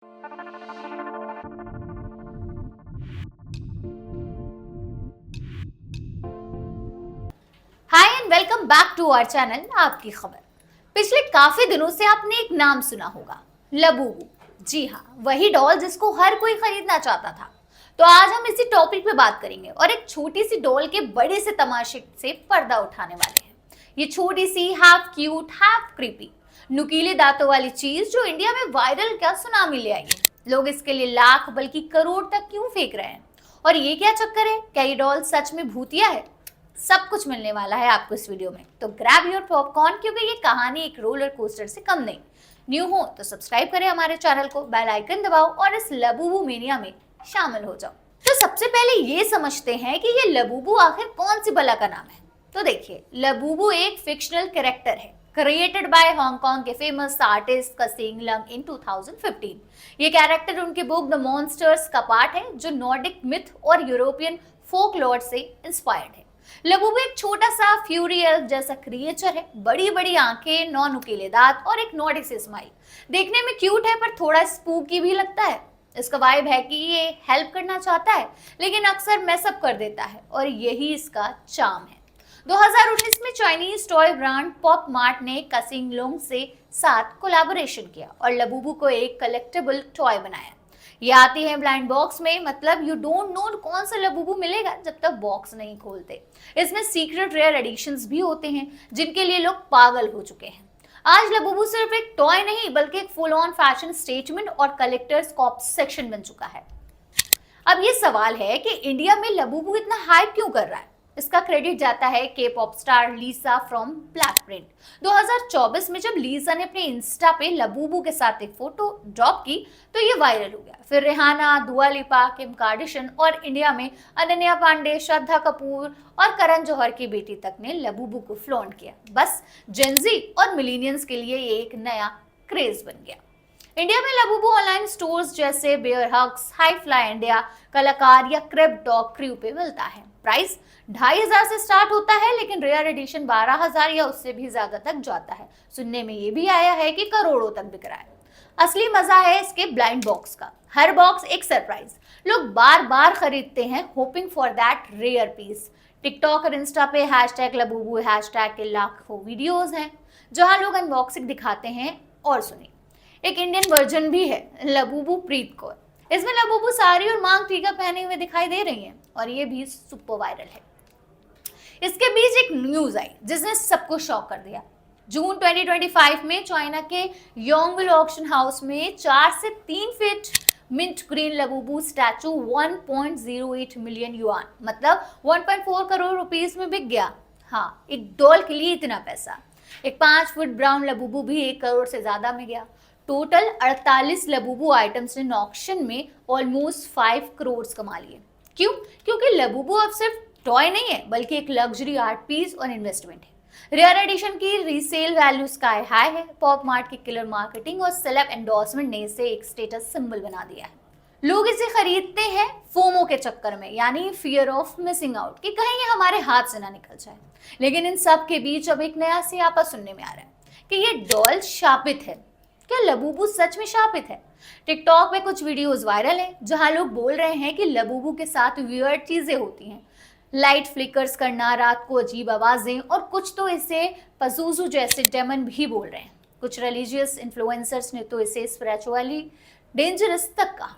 Hi and welcome back to our channel आपकी खबर। पिछले काफी दिनों से आपने एक नाम सुना होगा, लबूबू। जी हाँ, वही डॉल जिसको हर कोई खरीदना चाहता था। तो आज हम इसी टॉपिक पे बात करेंगे और एक छोटी सी डॉल के बड़े से तमाशे से पर्दा उठाने वाले हैं। ये छोटी सी हाफ क्यूट हाफ क्रीपी नुकीले दांतों वाली चीज जो इंडिया में वायरल क्या सुनामी ले आई है। लोग इसके लिए लाख बल्कि करोड़ तक क्यों फेंक रहे हैं, और ये क्या चक्कर है? क्या ये डॉल सच में भूतिया है? सब कुछ मिलने वाला है आपको इस वीडियो में, तो ग्रैब योर पॉपकॉर्न, क्योंकि ये कहानी एक रोलर कोस्टर से कम नहीं। न्यू हो तो सब्सक्राइब करें हमारे चैनल को, बेल आइकन दबाओ और इस लबूबू मेनिया में शामिल हो जाओ। तो सबसे पहले ये समझते हैं कि ये लबूबू आखिर कौन सी बला का नाम है। तो देखिए, लबूबू एक फिक्शनल कैरेक्टर है क्रिएटेड बाय हांगकांग के फेमस आर्टिस्ट कसिंग लंग इन 2015। ये कैरेक्टर उनके बुक द मॉन्स्टर्स का पार्ट है, जो नॉर्डिक मिथ और यूरोपियन फोकलोर से इंस्पायर्ड है। लबूबू एक छोटा सा फ्यूरी एल्फ जैसा क्रिएचर है, बड़ी बड़ी आंखें, 9 नुकीले दांत और एक नॉर्डिक से स्माइल। देखने में क्यूट है पर थोड़ा स्पूकी भी लगता है। इसका वाइब है कि ये हेल्प करना चाहता है लेकिन अक्सर मैसअप कर देता है, और यही इसका चार्म है। 2019 में Chinese toy brand pop mart ने कसिंग लोंग से साथ कोलैबोरेशन किया और लबूबू को एक कलेक्टेबल टॉय बनाया। ये आती है ब्लाइंड बॉक्स में, मतलब यू डोंट नो कौन सा लबूबू मिलेगा जब तक बॉक्स नहीं खोलते। इसमें सीक्रेट रेयर एडिशंस भी होते हैं जिनके लिए लोग पागल हो चुके हैं। आज लबूबू सिर्फ एक टॉय नहीं बल्कि एक फुल ऑन फैशन स्टेटमेंट और कलेक्टर्स का ऑब्सेशन बन चुका है। अब ये सवाल है कि इंडिया में लबूबू इतना हाइप क्यों कर रहा है। इसका क्रेडिट जाता है के pop star Lisa from black print. 2024 में जब लीसा ने अपने इंस्टा पे लबूबू के साथ एक फोटो ड्रॉप की तो ये वायरल हो गया। फिर रिहाना, दुआ लिपा, किम कार्दाशियन और इंडिया में अनन्या पांडे, श्रद्धा कपूर और करण जौहर की बेटी तक ने लबूबू को फ्लॉन्ट किया। बस जेंजी और मिलीनियंस के लिए ये एक नया क्रेज बन गया। इंडिया में लबूबू ऑनलाइन स्टोर्स जैसे Bear Hugs, High Fly India, कलाकार या क्रेब डॉग क्रू पे मिलता है। प्राइस 2500 से स्टार्ट होता है, लेकिन रेयर एडिशन 12000 या उससे भी ज्यादा तक जाता है। सुनने में ये भी आया है कि करोड़ों तक बिक रहा है। असली मजा है इसके ब्लाइंड बॉक्स का। हर बॉक्स एक सरप्राइज। लोग बार बार खरीदते हैं hoping for that rare piece. TikTok और इंस्टा पे हैशटैग लबूबू हैशटैग के लाखों वीडियोस हैं जहां लोग अनबॉक्सिंग दिखाते हैं। और सुनिए, एक इंडियन वर्जन भी है, लबूबू प्रीत कौर। इसमें लबूबू साड़ी और मांग टीका पहने हुए दिखाई दे रही हैं और ये भी सुपर वायरल है। इसके बीच एक न्यूज आई जिसने सबको शॉक कर दिया। जून 2025 में चाइना के योंगविल ऑक्शन हाउस में 4 से 3 feet mint green Labubu statue 1.08 million yuan, मतलब 1.4 करोड़ रुपीस में बिक गया। हाँ, एक डॉल के लिए इतना पैसा। एक 5 फुट ब्राउन लबूबू भी 1 करोड़ से ज्यादा में गया। टोटल 48 लबूबू आइटम्स ने ऑक्शन में ऑलमोस्ट 5 करोड़ कमा लिए। क्यों? क्योंकि लबूबू अब सिर्फ टॉय नहीं है बल्कि एक लग्जरी आर्ट पीस और इन्वेस्टमेंट है। रेयर एडिशन की रीसेल वैल्यू स्काई हाई है। पॉप मार्ट की किलर मार्केटिंग और सेलेब एंडोर्समेंट ने इसे एक स्टेटस सिंबल बना दिया है। लोग इसे खरीदते हैं फोमो के चक्कर में, यानी फियर ऑफ मिसिंग आउट, कि कहीं ये हमारे हाथ से ना निकल जाए। लेकिन इन सब के बीच अब एक नया सियापा सुनने में आ रहा है कि ये डॉल शापित है। क्या लबूबू सच में शापित है? टिकटॉक पे कुछ वीडियोस वायरल हैं जहां लोग बोल रहे हैं कि लबूबू के साथ वियर्ड चीजें होती हैं, लाइट फ्लिकर्स करना, रात को अजीब आवाजें, और कुछ तो इसे पजूजू जैसे डेमन भी बोल रहे हैं। कुछ रिलीजियस इन्फ्लुएंसर्स ने तो इसे स्पिरिचुअली डेंजरस तक कहा,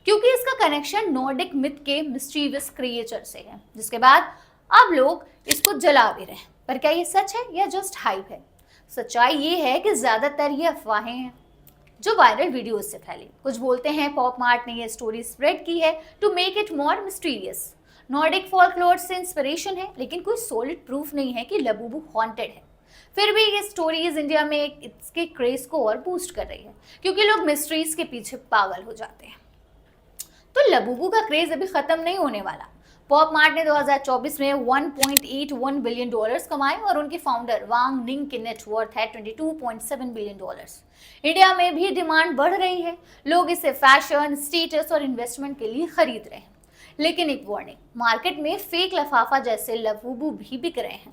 क्योंकि इसका कनेक्शन नॉर्डिक मिथ के मिस्टीवियस क्रिएचर से है। जिसके बाद अब लोग इसको जला भी रहे हैं। पर क्या ये सच है या जस्ट हाइप है? सच्चाई ये है कि ज्यादातर ये अफवाहें हैं जो वायरल वीडियोस से फैली। कुछ बोलते हैं पॉप मार्ट ने ये स्टोरी स्प्रेड की है to make it more mysterious. Nordic folklore से इंस्पिरेशन है, लेकिन कोई सॉलिड प्रूफ नहीं है कि लबूबू हॉन्टेड है। फिर भी ये स्टोरीज इंडिया में इसके क्रेज को और बूस्ट कर रही है, क्योंकि लोग मिस्ट्रीज के पीछे पागल हो जाते हैं। तो लबूबू का क्रेज अभी खत्म नहीं होने वाला। पॉप मार्ट ने 2024 में 1.81 बिलियन डॉलर्स कमाए और उनके फाउंडर वांग निंग की नेटवर्थ है 22.7 बिलियन डॉलर्स। इंडिया में भी डिमांड बढ़ रही है। लोग इसे फैशन, स्टेटस और इन्वेस्टमेंट के लिए खरीद रहे हैं। लेकिन एक वार्निंग, मार्केट में फेक लफाफा जैसे लबूबू भी बिक रहे हैं।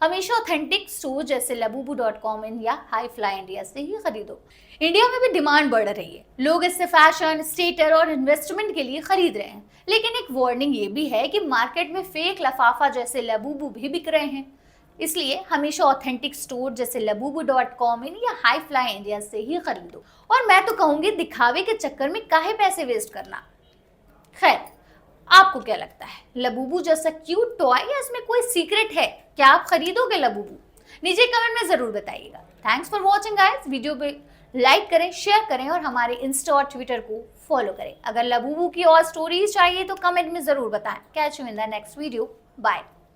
हमेशा ऑथेंटिक स्टोर जैसे labubu.com इन या हाई फ्लाई इंडिया से ही खरीदो। इंडिया में भी डिमांड बढ़ रही है, लोग इससे फैशन, स्टेटर और इन्वेस्टमेंट के लिए खरीद रहे हैं। लेकिन एक वार्निंग ये भी है कि मार्केट में फेक लफाफा जैसे लबूबू भी बिक रहे हैं। इसलिए हमेशा ऑथेंटिक स्टोर जैसे labubu.com इन या हाई फ्लाई इंडिया से ही खरीदो। और मैं तो कहूंगी दिखावे के चक्कर में काहे पैसे वेस्ट करना। खैर, आपको क्या लगता है, लबूबू जैसा क्यूट टॉय या इसमें कोई सीक्रेट है? क्या आप खरीदोगे लबूबू? नीचे कमेंट में जरूर बताइएगा। Thanks for watching guys. Video पे लाइक करें, शेयर करें और हमारे इंस्टा और ट्विटर को फॉलो करें। अगर लबूबू की और स्टोरीज चाहिए तो कमेंट में जरूर बताएं। Catch you in the next video. Bye.